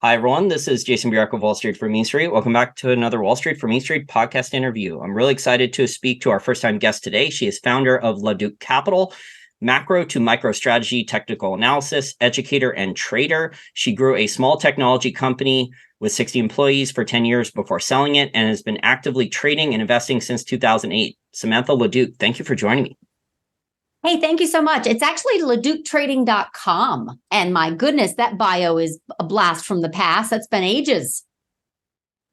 Hi, everyone. This is Jason Bierk of Wall Street for Main Street. Welcome back to another Wall Street for Main Street podcast interview. I'm really excited to speak to our first-time guest today. She is founder of LaDuc Capital, macro to micro strategy, technical analysis, educator, and trader. She grew a small technology company with 60 employees for 10 years before selling it and has been actively trading and investing since 2008. Samantha LaDuc, thank you for joining me. Hey, thank you so much. It's actually LaDucTrading.com. And my goodness, that bio is a blast from the past. That's been ages.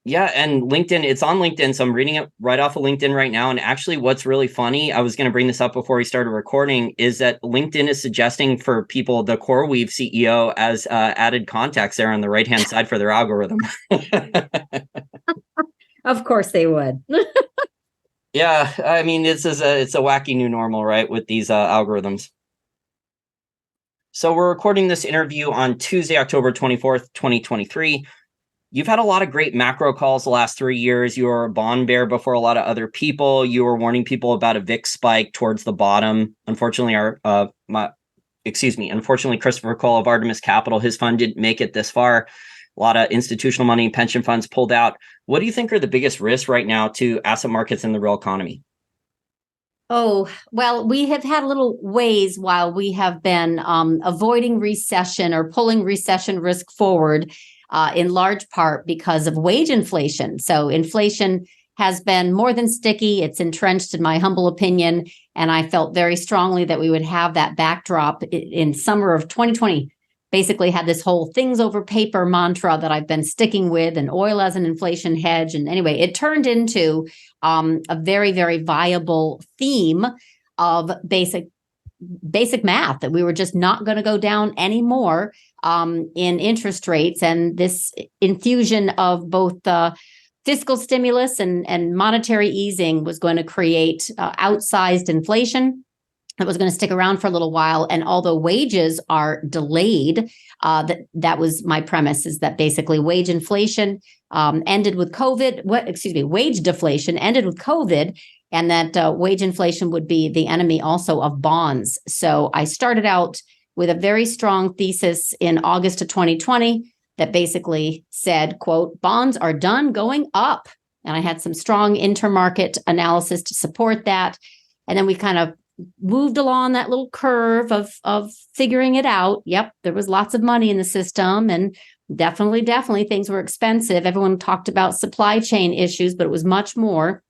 Yeah, and LinkedIn, it's on LinkedIn. So I'm reading it right off of LinkedIn right now. And actually, what's really funny, I was going to bring this up before we started recording, is that LinkedIn is suggesting for people the CoreWeave CEO as added context there on the right-hand side for their algorithm. Of course they would. Yeah, I mean, it's a wacky new normal, right, with these algorithms. So we're recording this interview on Tuesday, October 24th, 2023. You've had a lot of great macro calls the last 3 years. You were a bond bear before a lot of other people. You were warning people about a VIX spike towards the bottom. Unfortunately, unfortunately, Christopher Cole of Artemis Capital, his fund didn't make it this far. A lot of institutional money, pension funds pulled out. What do you think are the biggest risks right now to asset markets and the real economy? Oh, well, we have had a little ways while we have been avoiding recession or pulling recession risk forward, in large part because of wage inflation. So inflation has been more than sticky. It's entrenched, in my humble opinion. And I felt very strongly that we would have that backdrop in summer of 2020. Basically had this whole things over paper mantra that I've been sticking with, and oil as an inflation hedge. And anyway, it turned into a very, very viable theme of basic math, that we were just not going to go down anymore in interest rates. And this infusion of both fiscal stimulus and monetary easing was going to create outsized inflation that was going to stick around for a little while. And although wages are delayed, that was my premise, is that basically wage inflation ended with COVID. Wage deflation ended with COVID, and that wage inflation would be the enemy also of bonds. So I started out with a very strong thesis in August of 2020 that basically said, quote, bonds are done going up. And I had some strong intermarket analysis to support that. And then we kind of moved along that little curve of figuring it out. Yep, there was lots of money in the system, and definitely things were expensive. Everyone talked about supply chain issues, but it was much more.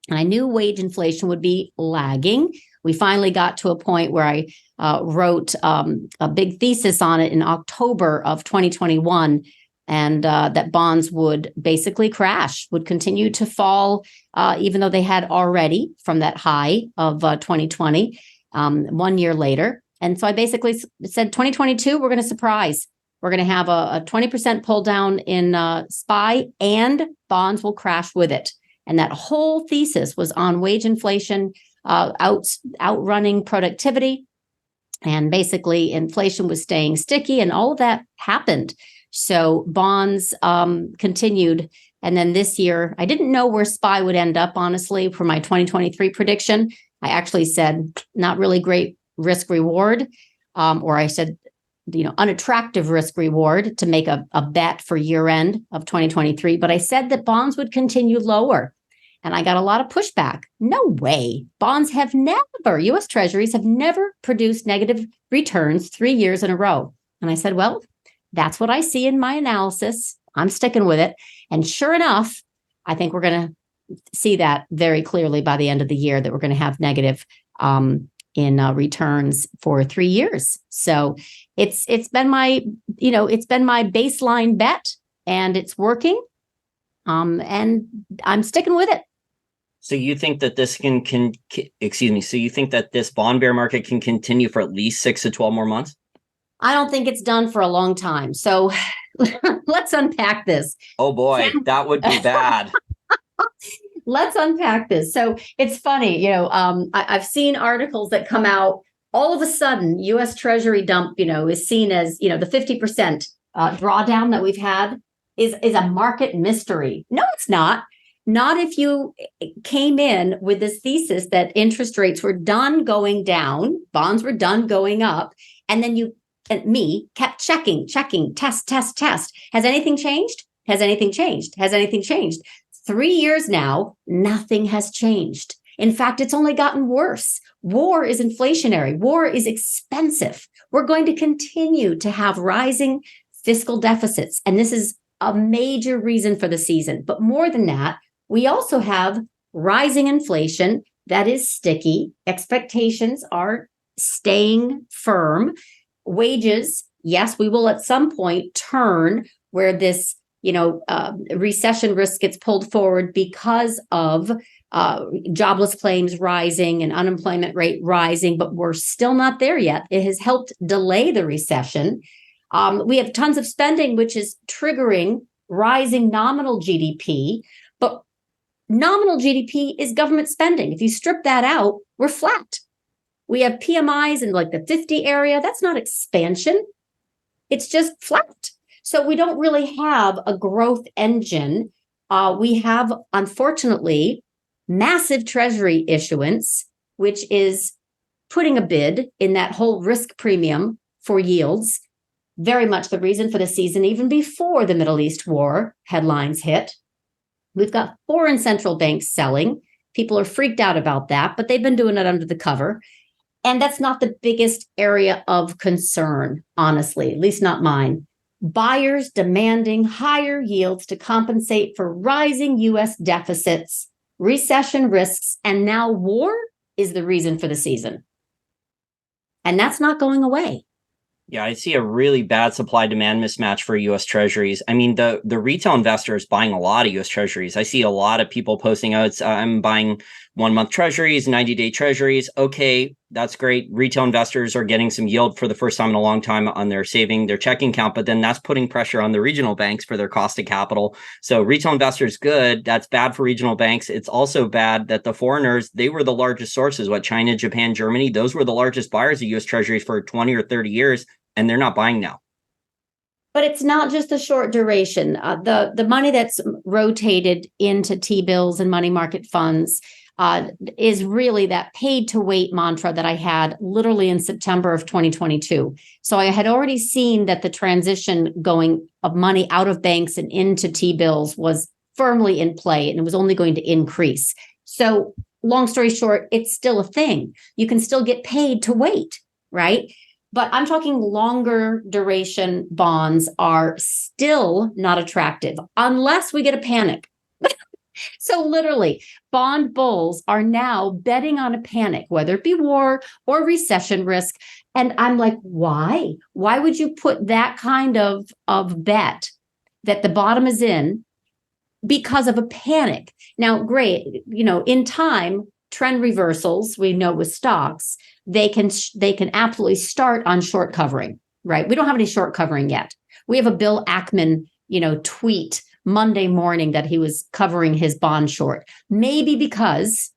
And I knew wage inflation would be lagging. We finally got to a point where I wrote a big thesis on it in October of 2021, and that bonds would basically crash, would continue to fall, even though they had already from that high of 2020, 1 year later. And so I basically said 2022, we're going to surprise. We're going to have a 20% pull down in SPY, and bonds will crash with it. And that whole thesis was on wage inflation outrunning productivity. And basically inflation was staying sticky, and all of that happened. So bonds continued. And then this year, I didn't know where SPY would end up, honestly, for my 2023 prediction. I actually said not really great risk reward, or I said, unattractive risk reward to make a bet for year end of 2023. But I said that bonds would continue lower. And I got a lot of pushback. No way. Bonds have never, US Treasuries have never produced negative returns 3 years in a row. And I said, well, that's what I see in my analysis. I'm sticking with it. And sure enough, I think we're going to see that very clearly by the end of the year, that we're going to have negative in returns for 3 years. So it's been my baseline bet, and it's working. And I'm sticking with it. So you think that this so you think that this bond bear market can continue for at least 6 to 12 more months? I don't think it's done for a long time. So let's unpack this. Oh boy, that would be bad. Let's unpack this. So it's funny, I've seen articles that come out. All of a sudden, US Treasury dump, is seen as, the 50% drawdown that we've had is a market mystery. No, it's not. Not if you came in with this thesis that interest rates were done going down, bonds were done going up, and then you and me kept checking, test. Has anything changed? Has anything changed? Has anything changed? 3 years now, nothing has changed. In fact, it's only gotten worse. War is inflationary. War is expensive. We're going to continue to have rising fiscal deficits. And this is a major reason for the season. But more than that, we also have rising inflation that is sticky. Expectations are staying firm. Wages, yes, we will at some point turn where this recession risk gets pulled forward because of jobless claims rising and unemployment rate rising, but we're still not there yet. It has helped delay the recession. We have tons of spending, which is triggering rising nominal GDP, but nominal GDP is government spending. If you strip that out, we're flat. We have PMIs in like the 50 area. That's not expansion. It's just flat. So we don't really have a growth engine. We have, unfortunately, massive treasury issuance, which is putting a bid in that whole risk premium for yields. Very much the reason for the season, even before the Middle East war headlines hit. We've got foreign central banks selling. People are freaked out about that, but they've been doing it under the cover. And that's not the biggest area of concern, honestly, at least not mine. Buyers demanding higher yields to compensate for rising U.S. deficits, recession risks, and now war is the reason for the season. And that's not going away. Yeah, I see a really bad supply-demand mismatch for U.S. Treasuries. I mean, the retail investor is buying a lot of U.S. Treasuries. I see a lot of people posting out, I'm buying 1-month Treasuries, 90-day Treasuries. Okay, that's great. Retail investors are getting some yield for the first time in a long time on their checking account, but then that's putting pressure on the regional banks for their cost of capital. So retail investors, good. That's bad for regional banks. It's also bad that the foreigners, they were the largest sources. China, Japan, Germany, those were the largest buyers of U.S. Treasuries for 20 or 30 years. And they're not buying now. But it's not just the short duration. The money that's rotated into T-bills and money market funds is really that paid to wait mantra that I had literally in September of 2022. So I had already seen that the transition going of money out of banks and into T-bills was firmly in play, and it was only going to increase. So long story short, it's still a thing. You can still get paid to wait, right? But I'm talking longer duration bonds are still not attractive unless we get a panic. So literally, bond bulls are now betting on a panic, whether it be war or recession risk. And I'm like, why? Why would you put that kind of bet that the bottom is in because of a panic? Now, great, in time, trend reversals, we know with stocks, they can absolutely start on short covering, right? We don't have any short covering yet. We have a Bill Ackman, tweet Monday morning that he was covering his bond short. Maybe because,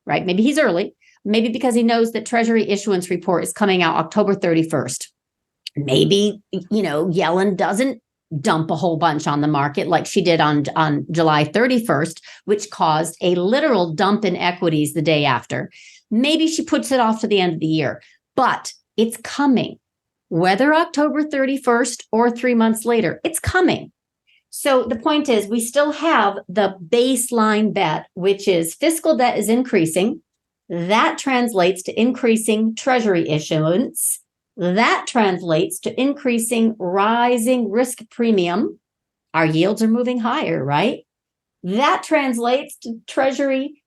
right? Maybe he's early. Maybe because he knows that Treasury issuance report is coming out October 31st. Maybe, Yellen doesn't dump a whole bunch on the market like she did on July 31st, which caused a literal dump in equities the day after. Maybe she puts it off to the end of the year, but it's coming. Whether October 31st or 3 months later, it's coming. So the point is, we still have the baseline bet, which is fiscal debt is increasing. That translates to increasing Treasury issuance. That translates to increasing rising risk premium. Our yields are moving higher, right? That translates to Treasury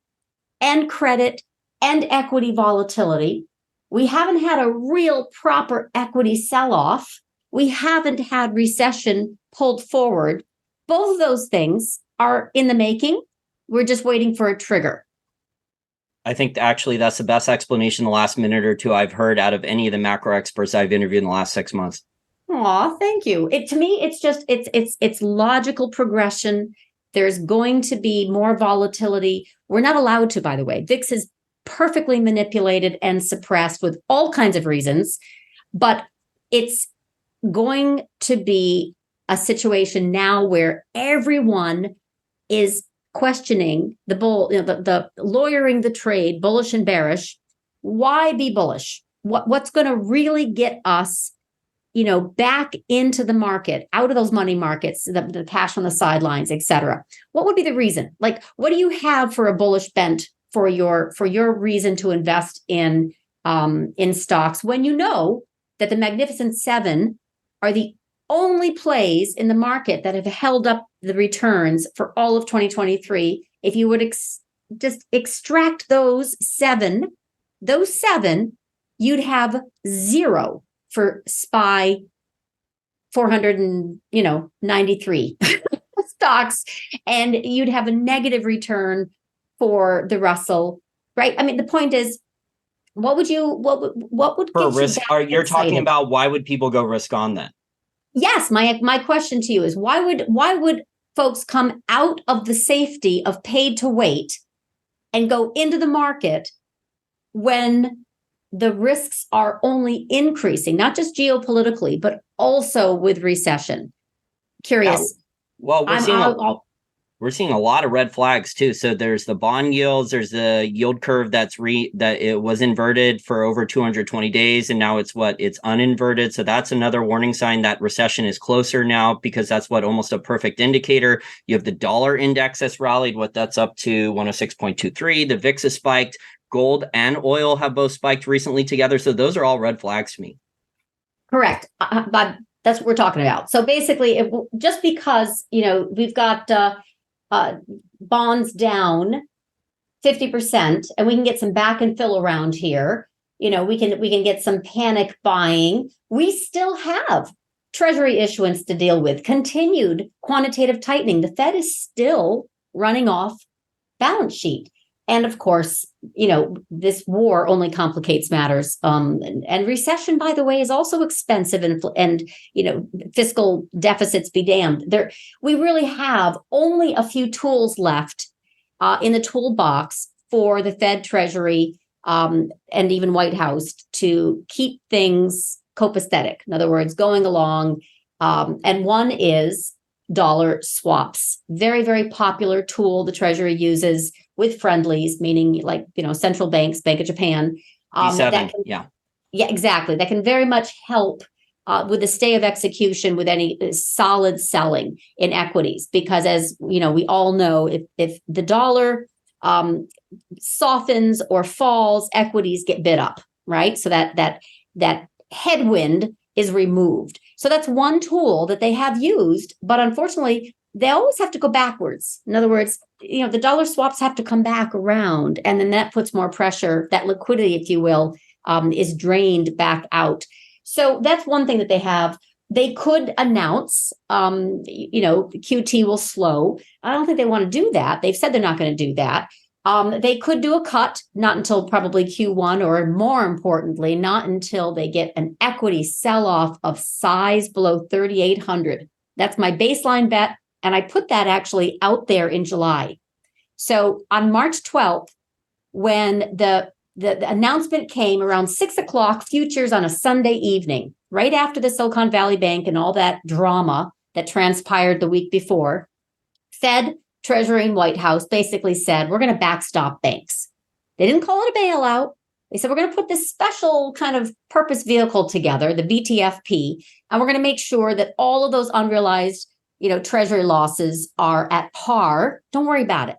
and credit and equity volatility. We haven't had a real proper equity sell-off. We haven't had recession pulled forward. Both of those things are in the making. We're just waiting for a trigger. I think actually that's the best explanation the last minute or two I've heard out of any of the macro experts I've interviewed in the last 6 months. Aw, thank you. To me, it's just it's logical progression. There's going to be more volatility. We're not allowed to, by the way. VIX is perfectly manipulated and suppressed with all kinds of reasons, but it's going to be a situation now where everyone is questioning the bull, the lawyering the trade, bullish and bearish. Why be bullish? What's going to really get us back into the market, out of those money markets, the cash on the sidelines, et cetera, what would be the reason? Like, what do you have for a bullish bent for your reason to invest in stocks when you know that the Magnificent Seven are the only plays in the market that have held up the returns for all of 2023? If you would just extract those seven, you'd have zero for SPY 493 stocks, and you'd have a negative return for the Russell, right? I mean, the point is, what would for get risk? you You're talking about why would people go risk on then? Yes, my question to you is why would folks come out of the safety of paid to wait and go into the market when the risks are only increasing, not just geopolitically, but also with recession? Curious. Yeah. Well, we're seeing a lot of red flags too. So there's the bond yields, there's the yield curve that it was inverted for over 220 days, and now it's uninverted. So that's another warning sign that recession is closer now, because that's almost a perfect indicator. You have the dollar index that's rallied, that's up to 106.23. The VIX has spiked. Gold and oil have both spiked recently together. So those are all red flags to me. Correct. But that's what we're talking about. So basically, just because, we've got bonds down 50%, and we can get some back and fill around here, we can get some panic buying. We still have Treasury issuance to deal with, continued quantitative tightening. The Fed is still running off balance sheet. And of course, this war only complicates matters. And recession, by the way, is also expensive, and fiscal deficits be damned. We really have only a few tools left in the toolbox for the Fed, Treasury, and even White House to keep things copacetic. In other words, going along. And one is dollar swaps. Very, very popular tool the Treasury uses with friendlies, meaning like, central banks, Bank of Japan. Yeah, exactly. That can very much help with the stay of execution with any solid selling in equities, because as we all know, if the dollar softens or falls, equities get bid up, right? So that headwind is removed. So that's one tool that they have used, but unfortunately, they always have to go backwards. In other words, the dollar swaps have to come back around, and then that puts more pressure. That liquidity, if you will, is drained back out. So that's one thing that they have. They could announce, QT will slow. I don't think they want to do that. They've said they're not going to do that. They could do a cut, not until probably Q1, or more importantly, not until they get an equity sell-off of size below 3,800. That's my baseline bet. And I put that actually out there in July. So on March 12th, when the announcement came around 6:00 futures on a Sunday evening, right after the Silicon Valley Bank and all that drama that transpired the week before, Fed, Treasury, and White House basically said, we're going to backstop banks. They didn't call it a bailout. They said, we're going to put this special kind of purpose vehicle together, the BTFP, and we're going to make sure that all of those unrealized Treasury losses are at par. Don't worry about it.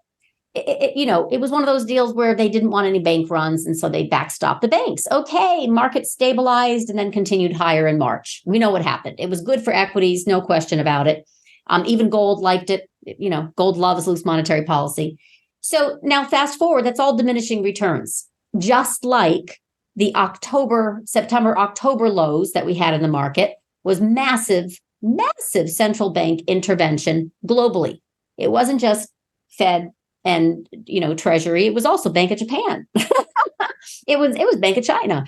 It was one of those deals where they didn't want any bank runs, and so they backstopped the banks. Okay, market stabilized and then continued higher in March. We know what happened. It was good for equities, no question about it. Even gold liked it. Gold loves loose monetary policy. So now fast forward, that's all diminishing returns, just like the September, October lows that we had in the market was massive central bank intervention globally. It wasn't just Fed and Treasury. It was also Bank of Japan. It was Bank of China.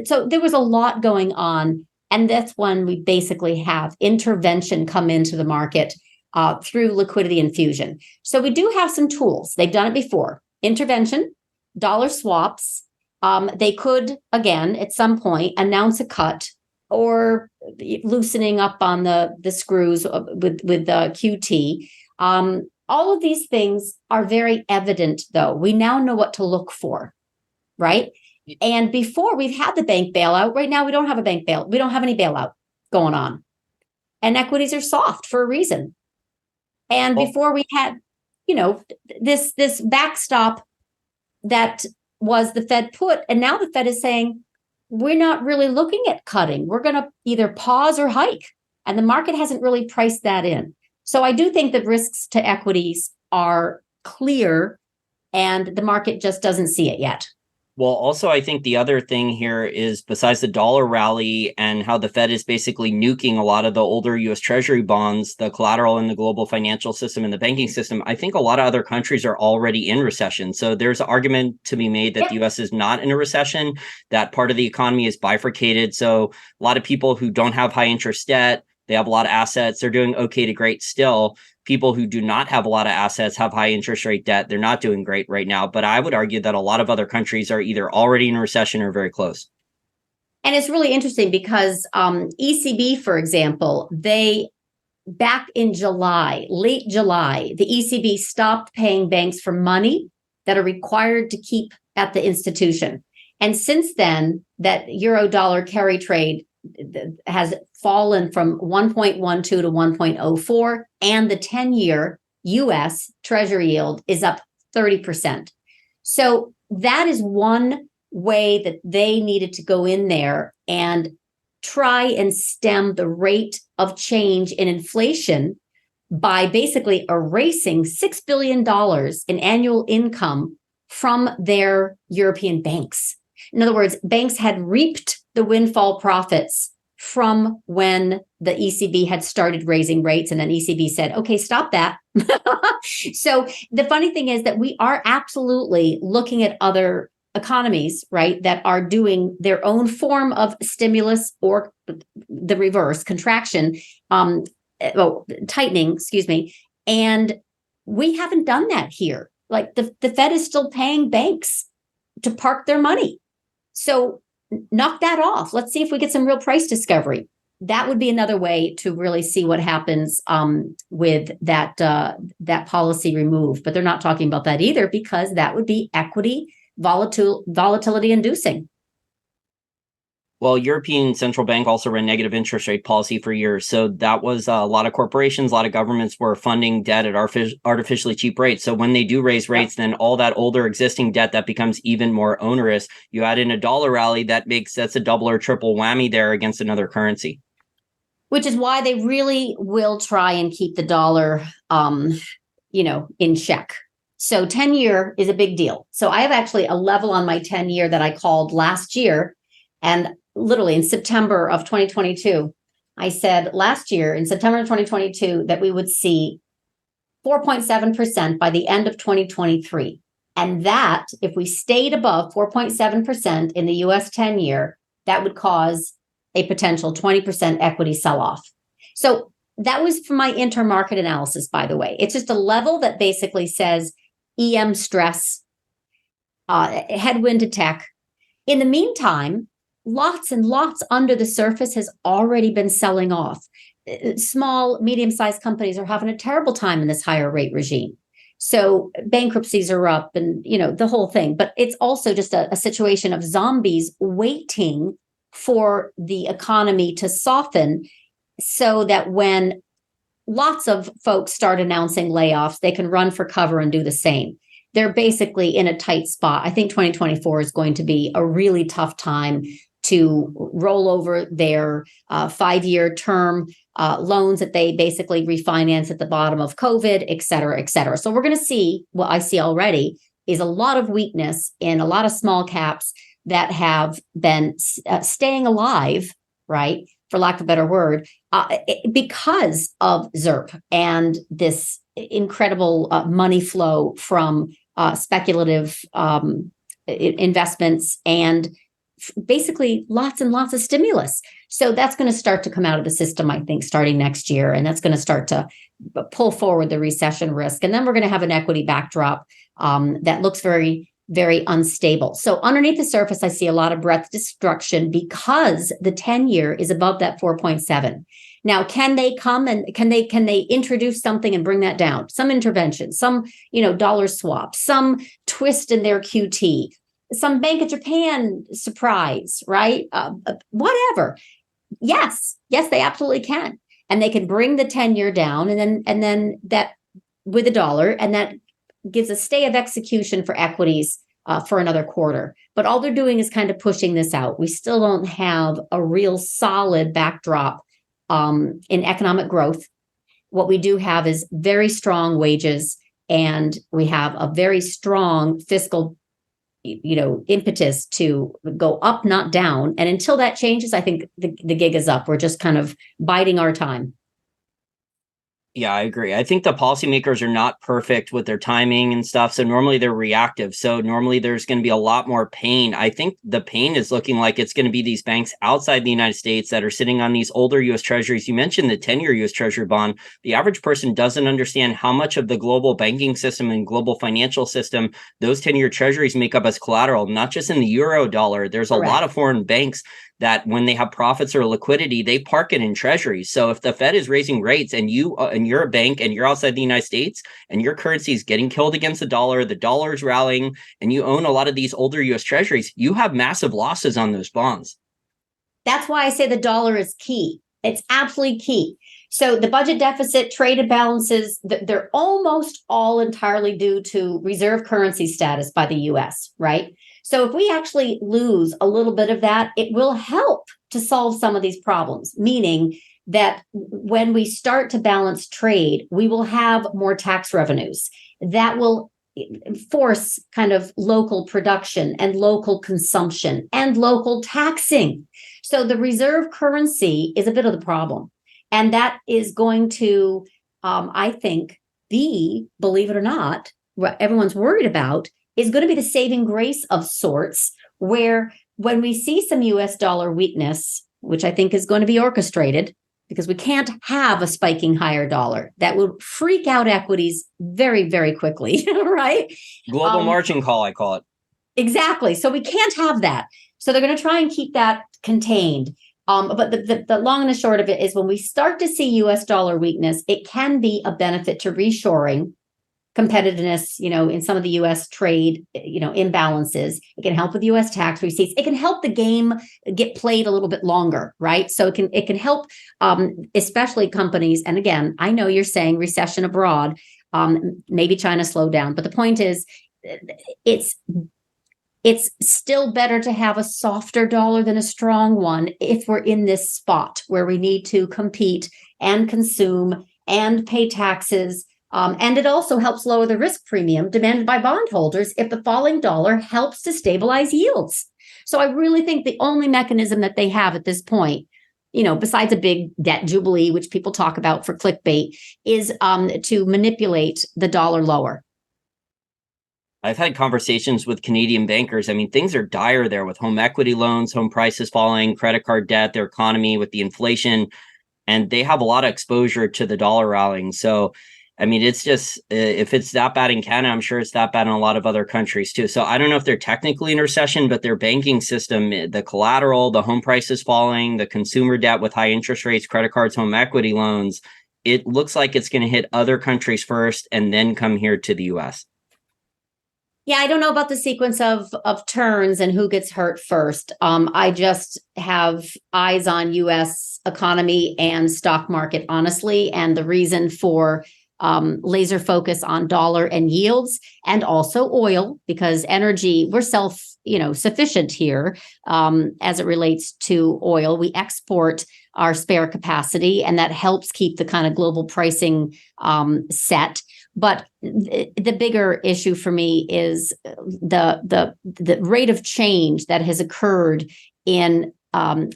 So there was a lot going on, and that's when we basically have intervention come into the market through liquidity infusion. So we do have some tools. They've done it before. Intervention, dollar swaps. They could again at some point announce a cut, or loosening up on the screws with the QT. All of these things are very evident, though. We now know what to look for, right? And before, we've had the bank bailout. Right now, we don't have a bank bail. We don't have any bailout going on. And equities are soft for a reason. And before we had, this backstop that was the Fed put, and now the Fed is saying, we're not really looking at cutting. We're going to either pause or hike. And the market hasn't really priced that in. So I do think that risks to equities are clear and the market just doesn't see it yet. Well, also, I think the other thing here is, besides the dollar rally and how the Fed is basically nuking a lot of the older US Treasury bonds, the collateral in the global financial system and the banking system, I think a lot of other countries are already in recession. So there's an argument to be made that the US is not in a recession, that part of the economy is bifurcated. So a lot of people who don't have high interest debt, they have a lot of assets, they're doing okay to great still. People who do not have a lot of assets, have high interest rate debt, they're not doing great right now. But I would argue that a lot of other countries are either already in recession or very close. And it's really interesting because ECB, for example, they back in July, late July, the ECB stopped paying banks for money that are required to keep at the institution. And since then, that euro dollar carry trade has fallen from 1.12 to 1.04, and the 10-year US Treasury yield is up 30%. So that is one way that they needed to go in there and try and stem the rate of change in inflation by basically erasing $6 billion in annual income from their European banks. In other words, banks had reaped the windfall profits from when the ECB had started raising rates, and then ECB said, okay, stop that. So the funny thing is that we are absolutely looking at other economies, right, that are doing their own form of stimulus or the reverse, contraction, tightening, excuse me. And we haven't done that here. Like the Fed is still paying banks to park their money. So knock that off. Let's see if we get some real price discovery. That would be another way to really see what happens with that policy removed. But they're not talking about that either, because that would be equity volatility inducing. Well, European Central Bank also ran negative interest rate policy for years. So that was a lot of corporations, a lot of governments were funding debt at artificially cheap rates. So when they do raise rates, then all that older existing debt, that becomes even more onerous. You add in a dollar rally, that's a double or triple whammy there against another currency. Which is why they really will try and keep the dollar, in check. So 10-year is a big deal. So I have actually a level on my 10-year that I called last year. And literally in September of 2022, I said last year in September of 2022 that we would see 4.7% by the end of 2023. And that if we stayed above 4.7% in the US 10-year, that would cause a potential 20% equity sell-off. So that was from my intermarket analysis, by the way. It's just a level that basically says EM stress, headwind to tech. In the meantime, lots and lots under the surface has already been selling off. Small, medium-sized companies are having a terrible time in this higher rate regime. So bankruptcies are up and, the whole thing. But it's also just a situation of zombies waiting for the economy to soften so that when lots of folks start announcing layoffs, they can run for cover and do the same. They're basically in a tight spot. I think 2024 is going to be a really tough time to roll over their 5-year term loans that they basically refinance at the bottom of COVID, et cetera, et cetera. So we're going to see, what I see already is a lot of weakness in a lot of small caps that have been staying alive, right, for lack of a better word, because of ZIRP and this incredible money flow from speculative investments and basically lots and lots of stimulus. So that's going to start to come out of the system, I think, starting next year. And that's going to start to pull forward the recession risk. And then we're going to have an equity backdrop that looks very, very unstable. So underneath the surface, I see a lot of breadth destruction because the 10-year is above that 4.7. Now, can they come and can they introduce something and bring that down? Some intervention, some, dollar swap, some twist in their QT. some Bank of Japan surprise, right? Whatever. Yes, they absolutely can. And they can bring the 10-year down and then that with a dollar, and that gives a stay of execution for equities for another quarter. But all they're doing is kind of pushing this out. We still don't have a real solid backdrop in economic growth. What we do have is very strong wages, and we have a very strong fiscal impetus to go up, not down. And until that changes, I think the gig is up. We're just kind of biding our time. Yeah, I agree. I think the policymakers are not perfect with their timing and stuff. So normally they're reactive. So normally there's going to be a lot more pain. I think the pain is looking like it's going to be these banks outside the United States that are sitting on these older US Treasuries. You mentioned the 10-year US Treasury bond. The average person doesn't understand how much of the global banking system and global financial system those 10-year Treasuries make up as collateral, not just in the euro dollar. There's a lot of foreign banks that when they have profits or liquidity, they park it in treasuries. So if the Fed is raising rates and you're a bank and you're outside the United States and your currency is getting killed against the dollar is rallying, and you own a lot of these older US Treasuries, you have massive losses on those bonds. That's why I say the dollar is key. It's absolutely key. So the budget deficit, trade imbalances, they're almost all entirely due to reserve currency status by the US, right? So if we actually lose a little bit of that, it will help to solve some of these problems, meaning that when we start to balance trade, we will have more tax revenues that will force kind of local production and local consumption and local taxing. So the reserve currency is a bit of the problem. And that is going to, I think, believe it or not, what everyone's worried about is going to be the saving grace of sorts, where when we see some US dollar weakness, which I think is going to be orchestrated, because we can't have a spiking higher dollar, that will freak out equities very, very quickly, right? Global margin call, I call it. Exactly. So we can't have that. So they're going to try and keep that contained. But the long and the short of it is, when we start to see US dollar weakness, it can be a benefit to reshoring competitiveness, in some of the US trade, imbalances. It can help with US tax receipts. It can help the game get played a little bit longer, right? So it can help, especially companies. And again, I know you're saying recession abroad, maybe China slowed down, but the point is, it's still better to have a softer dollar than a strong one if we're in this spot where we need to compete and consume and pay taxes. And it also helps lower the risk premium demanded by bondholders if the falling dollar helps to stabilize yields. So I really think the only mechanism that they have at this point, besides a big debt jubilee, which people talk about for clickbait, is to manipulate the dollar lower. I've had conversations with Canadian bankers. I mean, things are dire there with home equity loans, home prices falling, credit card debt, their economy with the inflation, and they have a lot of exposure to the dollar rallying. So I mean, it's just, if it's that bad in Canada, I'm sure it's that bad in a lot of other countries too. So I don't know if they're technically in recession, but their banking system, the collateral, the home prices falling, the consumer debt with high interest rates, credit cards, home equity loans, it looks like it's going to hit other countries first and then come here to the US. Yeah, I don't know about the sequence of turns and who gets hurt first. I just have eyes on US economy and stock market, honestly, and the reason for laser focus on dollar and yields, and also oil, because energy, we're sufficient here as it relates to oil. We export our spare capacity, and that helps keep the kind of global pricing set. But the bigger issue for me is the rate of change that has occurred in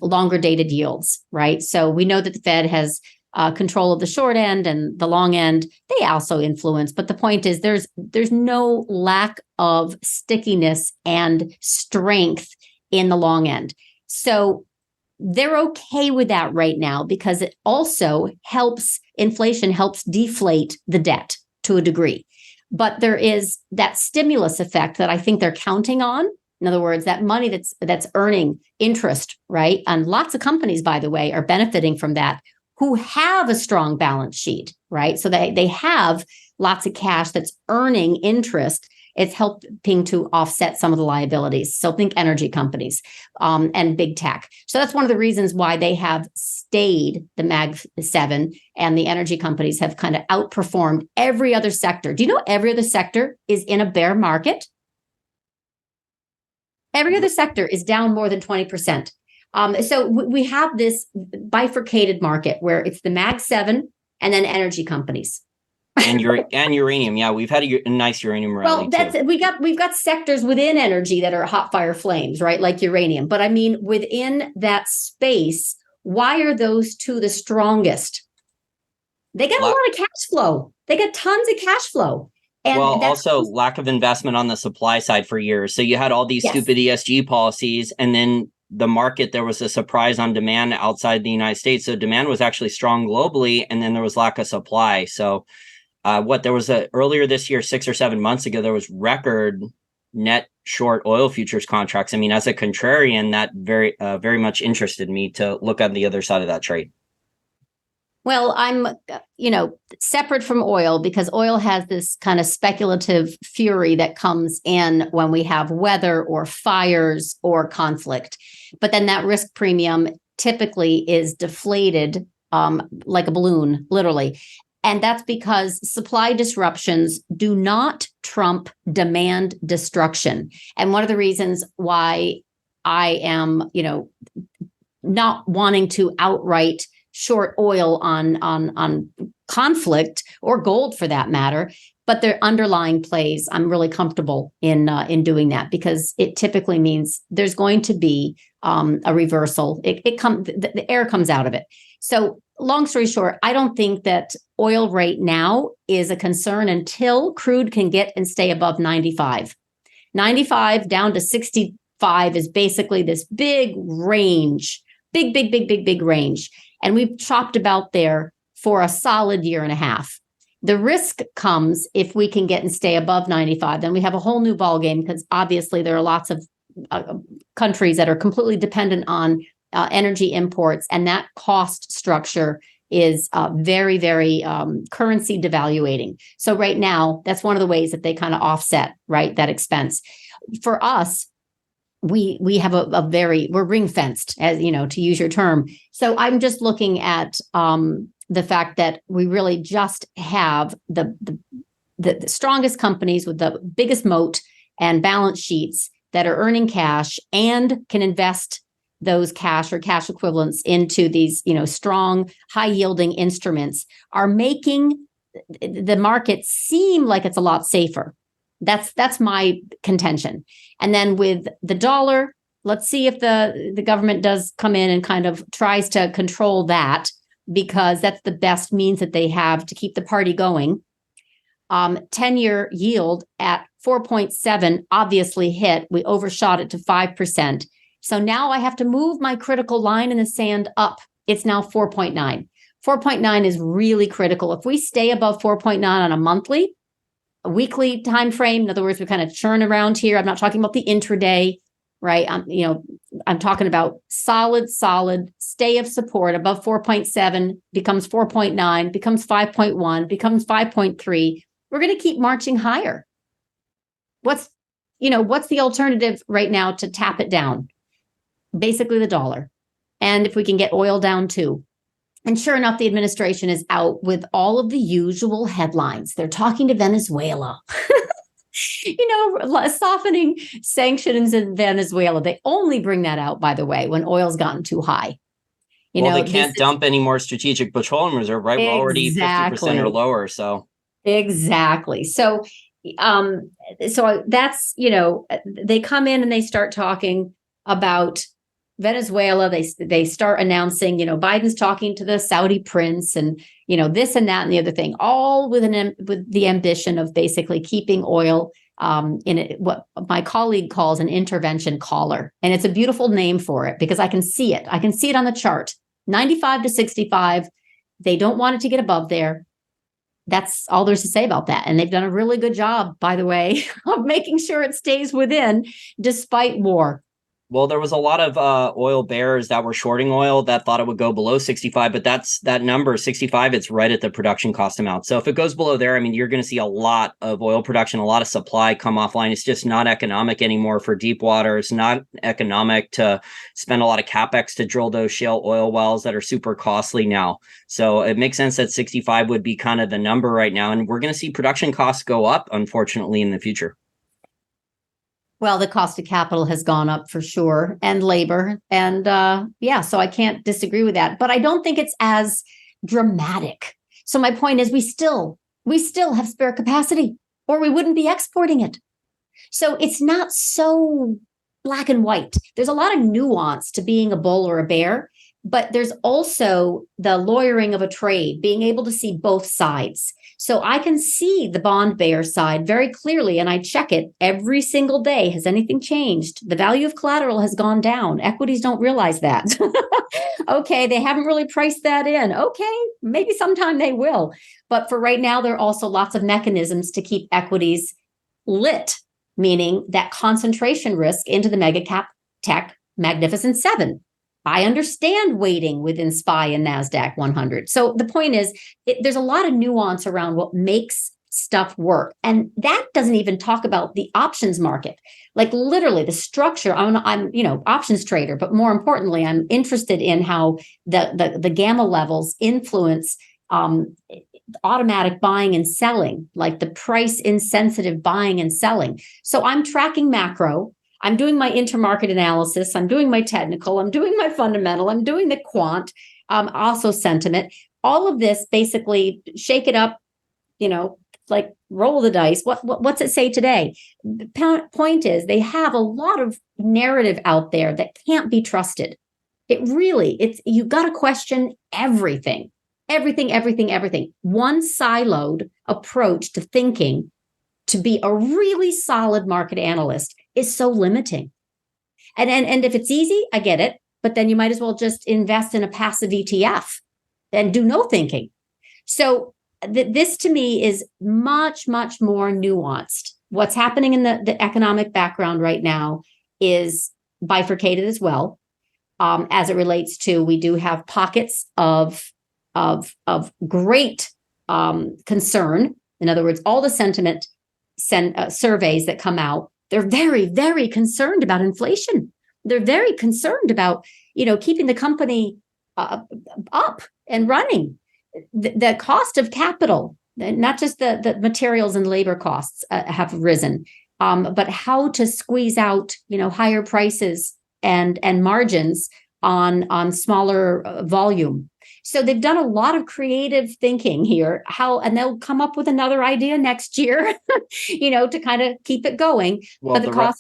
longer dated yields, right? So we know that the Fed has control of the short end and the long end. They also influence. But the point is, there's no lack of stickiness and strength in the long end. So they're okay with that right now, because it also helps, inflation helps deflate the debt to a degree. But there is that stimulus effect that I think they're counting on. In other words, that money that's earning interest, right? And lots of companies, by the way, are benefiting from that. who have a strong balance sheet, right? So they have lots of cash that's earning interest. It's helping to offset some of the liabilities. So think energy companies and big tech. So that's one of the reasons why they have stayed the Mag 7, and the energy companies have kind of outperformed every other sector. Do you know every other sector is in a bear market? Every other sector is down more than 20%. So we have this bifurcated market where it's the Mag 7 and then energy companies. And uranium. Yeah, we've had a nice uranium rally. Well, that's too. we've got sectors within energy that are hot fire flames, right? Like uranium. But I mean, within that space, why are those two the strongest? They got a lot of cash flow. They got tons of cash flow. And well, also lack of investment on the supply side for years. So you had all these stupid ESG policies, and then the market, there was a surprise on demand outside the United States. So demand was actually strong globally, and then there was lack of supply. So there was earlier this year, 6 or 7 months ago, there was record net short oil futures contracts. I mean, as a contrarian, that very much interested me to look at the other side of that trade. Well, I'm, separate from oil, because oil has this kind of speculative fury that comes in when we have weather or fires or conflict. But then that risk premium typically is deflated like a balloon, literally. And that's because supply disruptions do not trump demand destruction. And one of the reasons why I am, not wanting to outright short oil on conflict, or gold for that matter, but their underlying plays, I'm really comfortable in doing that, because it typically means there's going to be a reversal. The air comes out of it. So long story short, I don't think that oil right now is a concern until crude can get and stay above 95. 95 down to 65 is basically this big range, big range. And we've chopped about there for a solid year and a half. The risk comes if we can get and stay above 95, then we have a whole new ballgame, because obviously there are lots of countries that are completely dependent on energy imports, and that cost structure is very currency devaluating. So right now, that's one of the ways that they kind of offset, right, that expense. For us, we have we're ring fenced, as to use your term. So I'm just looking at the fact that we really just have the strongest companies with the biggest moat and balance sheets that are earning cash and can invest those cash or cash equivalents into these, strong, high yielding instruments, are making the market seem like it's a lot safer. That's my contention. And then with the dollar, let's see if the government does come in and kind of tries to control that, because that's the best means that they have to keep the party going. 10-year yield at 4.7 obviously hit. We overshot it to 5%. So now I have to move my critical line in the sand up. It's now 4.9. 4.9 is really critical. If we stay above 4.9 on a weekly time frame, in other words, we kind of churn around here. I'm not talking about the intraday, right? I'm talking about solid stay of support above 4.7, becomes 4.9, becomes 5.1, becomes 5.3. We're going to keep marching higher. What's the alternative right now to tap it down? Basically the dollar. And if we can get oil down too. And sure enough, the administration is out with all of the usual headlines. They're talking to Venezuela. Softening sanctions in Venezuela. They only bring that out, by the way, when oil's gotten too high. They can't dump any more strategic petroleum reserve, right? We're already 50% or lower. So exactly. So that's, they come in and they start talking about Venezuela. They start announcing, Biden's talking to the Saudi prince, and this and that and the other thing, all with the ambition of basically keeping oil in what my colleague calls an intervention collar. And it's a beautiful name for it, because I can see it. I can see it on the chart. 95 to 65. They don't want it to get above there. That's all there's to say about that. And they've done a really good job, by the way, of making sure it stays within despite war. Well, there was a lot of oil bears that were shorting oil that thought it would go below 65, but that number 65. It's right at the production cost amount. So if it goes below there, I mean, you're going to see a lot of oil production, a lot of supply come offline. It's just not economic anymore for deep water. It's not economic to spend a lot of capex to drill those shale oil wells that are super costly now. So it makes sense that 65 would be kind of the number right now, and we're going to see production costs go up, unfortunately, in the future. Well, the cost of capital has gone up for sure, and labor. And yeah, so I can't disagree with that. But I don't think it's as dramatic. So my point is we still have spare capacity, or we wouldn't be exporting it. So it's not so black and white. There's a lot of nuance to being a bull or a bear, but there's also the lawyering of a trade, being able to see both sides. So I can see the bond bear side very clearly, and I check it every single day. Has anything changed? The value of collateral has gone down. Equities don't realize that. Okay, they haven't really priced that in. Okay, maybe sometime they will. But for right now, there are also lots of mechanisms to keep equities lit, meaning that concentration risk into the mega cap tech Magnificent Seven. I understand weighting within SPY and NASDAQ 100. So the point is, there's a lot of nuance around what makes stuff work. And that doesn't even talk about the options market. Like literally the structure, I'm options trader, but more importantly, I'm interested in how the gamma levels influence automatic buying and selling, like the price insensitive buying and selling. So I'm tracking macro. I'm doing my intermarket analysis. I'm doing my technical. I'm doing my fundamental. I'm doing the quant, also sentiment. All of this basically shake it up, like roll the dice. What's it say today? The point is they have a lot of narrative out there that can't be trusted. You got to question everything. One siloed approach to thinking to be a really solid market analyst is so limiting. And if it's easy, I get it, but then you might as well just invest in a passive ETF and do no thinking. So this to me is much, much more nuanced. What's happening in the economic background right now is bifurcated as well. As it relates to, we do have pockets of great concern. In other words, all the sentiment surveys that come out, they're very, very concerned about inflation. They're very concerned about, keeping the company up and running. The cost of capital, not just the materials and labor costs have risen, but how to squeeze out, higher prices and margins on smaller volume. So they've done a lot of creative thinking here, and they'll come up with another idea next year, to kind of keep it going. Well, But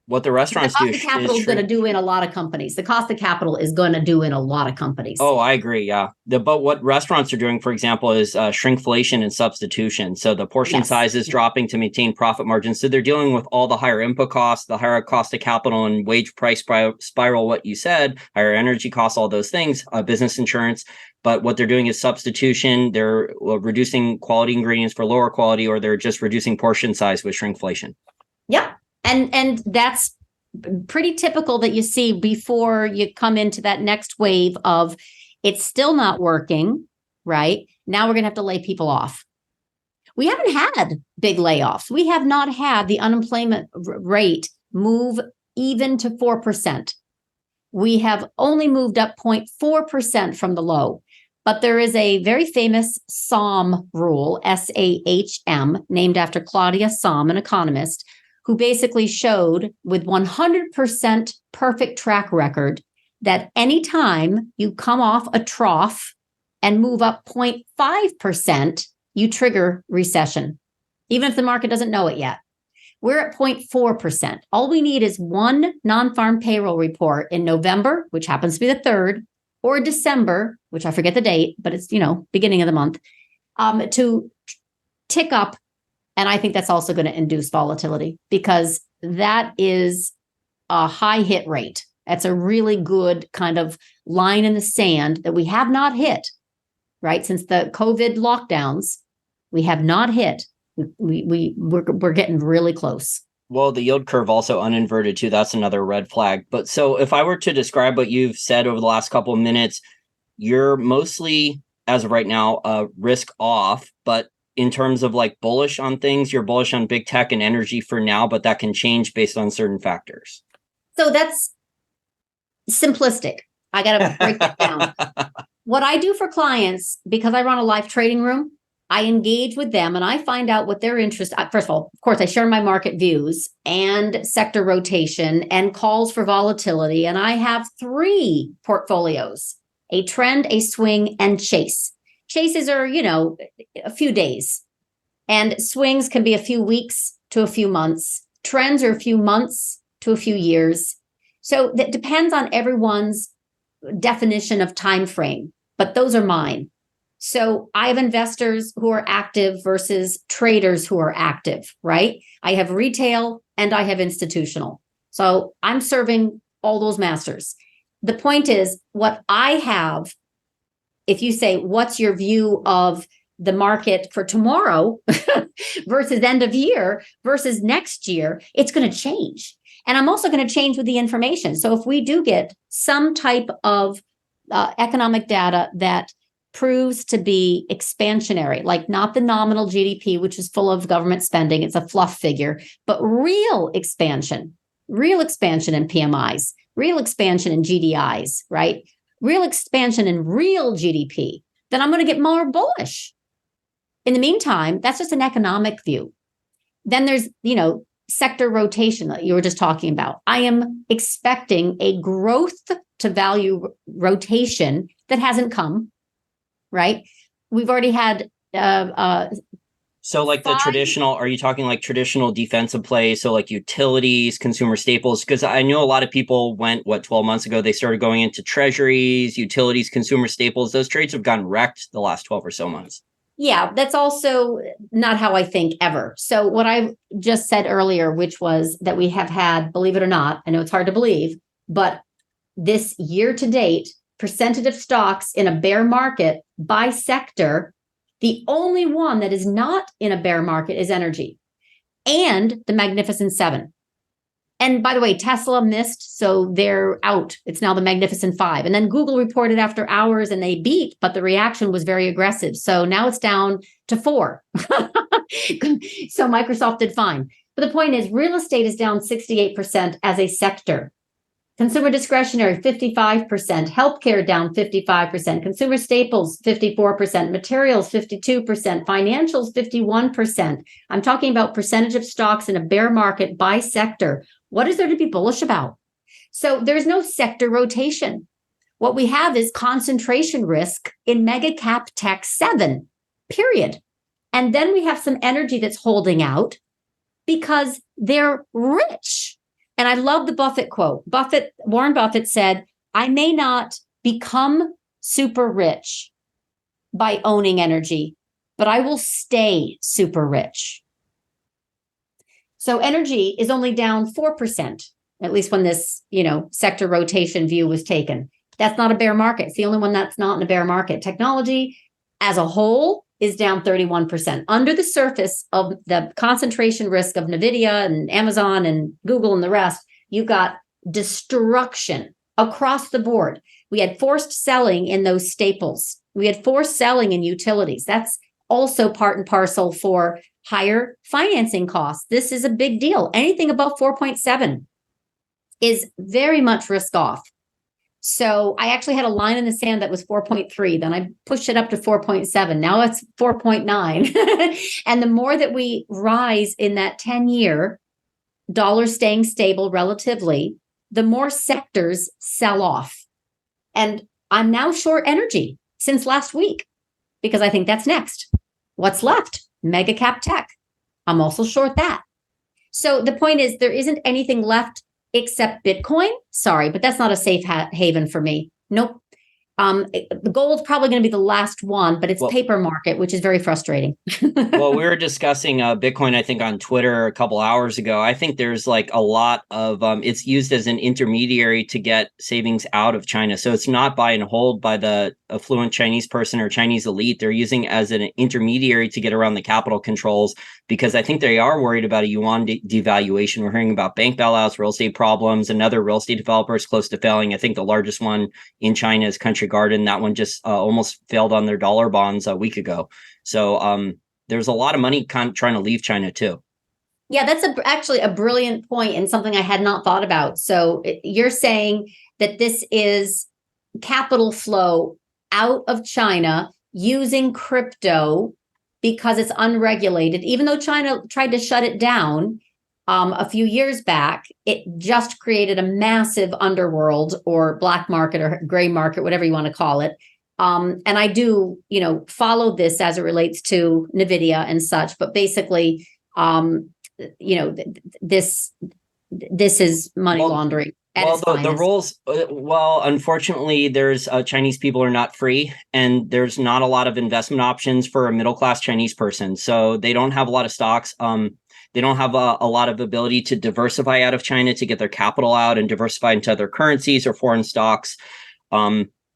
what the restaurants do the cost of capital is going to do in a lot of companies. The cost of capital is going to do in a lot of companies. Oh, I agree. Yeah. But what restaurants are doing, for example, is shrinkflation and substitution. So the portion size is dropping to maintain profit margins. So they're dealing with all the higher input costs, the higher cost of capital and wage price spiral, what you said, higher energy costs, all those things, business insurance. But what they're doing is substitution. They're reducing quality ingredients for lower quality, or they're just reducing portion size with shrinkflation. Yeah. And that's pretty typical that you see before you come into that next wave of it's still not working, right? Now we're going to have to lay people off. We haven't had big layoffs. We have not had the unemployment rate move even to 4%. We have only moved up 0.4% from the low. But there is a very famous SAHM rule, SAHM, named after Claudia Sahm, an economist, who basically showed with 100% perfect track record that anytime you come off a trough and move up 0.5%, you trigger recession, even if the market doesn't know it yet. We're at 0.4%. All we need is one non-farm payroll report in November, which happens to be the 3rd, or December, which I forget the date, but it's, beginning of the month, to tick up. And I think that's also going to induce volatility because that is a high hit rate. That's a really good kind of line in the sand that we have not hit, right? Since the COVID lockdowns, we have not hit. We're getting really close. Well, the yield curve also uninverted too. That's another red flag. But so if I were to describe what you've said over the last couple of minutes, you're mostly, as of right now, risk off. But in terms of like bullish on things, you're bullish on big tech and energy for now, but that can change based on certain factors. So that's simplistic. I got to break that down. What I do for clients, because I run a live trading room, I engage with them and I find out what their interest. First of all, of course, I share my market views and sector rotation and calls for volatility. And I have 3 portfolios: a trend, a swing, and chase. Chases are, a few days, and swings can be a few weeks to a few months. Trends are a few months to a few years. So that depends on everyone's definition of time frame, but those are mine. So I have investors who are active versus traders who are active, right? I have retail and I have institutional. So I'm serving all those masters. The point is, what I have, if you say, what's your view of the market for tomorrow versus end of year versus next year, it's going to change. And I'm also going to change with the information. So if we do get some type of economic data that proves to be expansionary, like not the nominal GDP, which is full of government spending, it's a fluff figure, but real expansion in PMIs, real expansion in GDIs, right? Real expansion in real GDP, then I'm going to get more bullish. In the meantime, that's just an economic view. Then there's, sector rotation that you were just talking about. I am expecting a growth to value rotation that hasn't come, right? We've already had so like the traditional, are you talking like traditional defensive plays? So like utilities, consumer staples? Because I know a lot of people went, 12 months ago, they started going into treasuries, utilities, consumer staples. Those trades have gotten wrecked the last 12 or so months. Yeah, that's also not how I think ever. So what I just said earlier, which was that we have had, believe it or not, I know it's hard to believe, but this year to date, percentage of stocks in a bear market by sector, the only one that is not in a bear market is energy and the Magnificent Seven. And by the way, Tesla missed, so they're out. It's now the Magnificent Five. And then Google reported after hours and they beat, but the reaction was very aggressive. So now it's down to 4. So Microsoft did fine. But the point is, real estate is down 68% as a sector. Consumer discretionary, 55%. Healthcare down 55%. Consumer staples, 54%. Materials, 52%. Financials, 51%. I'm talking about percentage of stocks in a bear market by sector. What is there to be bullish about? So there's no sector rotation. What we have is concentration risk in mega cap tech 7, period. And then we have some energy that's holding out because they're rich. And I love the Buffett quote. Warren Buffett said, I may not become super rich by owning energy, but I will stay super rich. So energy is only down 4%, at least when this, sector rotation view was taken. That's not a bear market. It's the only one that's not in a bear market. Technology as a whole is down 31%. Under the surface of the concentration risk of Nvidia and Amazon and Google and the rest, you got destruction across the board. We had forced selling in those staples. We had forced selling in utilities. That's also part and parcel for higher financing costs. This is a big deal. Anything above 4.7 is very much risk off. So I actually had a line in the sand that was 4.3. Then I pushed it up to 4.7. Now it's 4.9. And the more that we rise in that 10-year, dollar staying stable relatively, the more sectors sell off. And I'm now short energy since last week because I think that's next. What's left? Mega cap tech. I'm also short that. So the point is, there isn't anything left except Bitcoin. Sorry, but that's not a safe haven for me. Nope. The gold's probably going to be the last one, but it's paper market, which is very frustrating. Well, we were discussing Bitcoin, I think, on Twitter a couple hours ago. I think there's like a lot of it's used as an intermediary to get savings out of China. So it's not buy and hold by the affluent Chinese person or Chinese elite. They're using it as an intermediary to get around the capital controls, because I think they are worried about a yuan devaluation. We're hearing about bank bailouts, real estate problems, another real estate developer is close to failing. I think the largest one in China is Country Garden. That one just almost failed on their dollar bonds a week ago. So there's a lot of money trying to leave China too. Yeah, that's actually a brilliant point and something I had not thought about. So you're saying that this is capital flow out of China using crypto because it's unregulated. Even though China tried to shut it down a few years back, it just created a massive underworld or black market or gray market, whatever you want to call it. And I do, follow this as it relates to Nvidia and such. But basically, this is money laundering. Well, the rules, unfortunately, there's Chinese people are not free, and there's not a lot of investment options for a middle-class Chinese person. So they don't have a lot of stocks. They don't have a lot of ability to diversify out of China to get their capital out and diversify into other currencies or foreign stocks.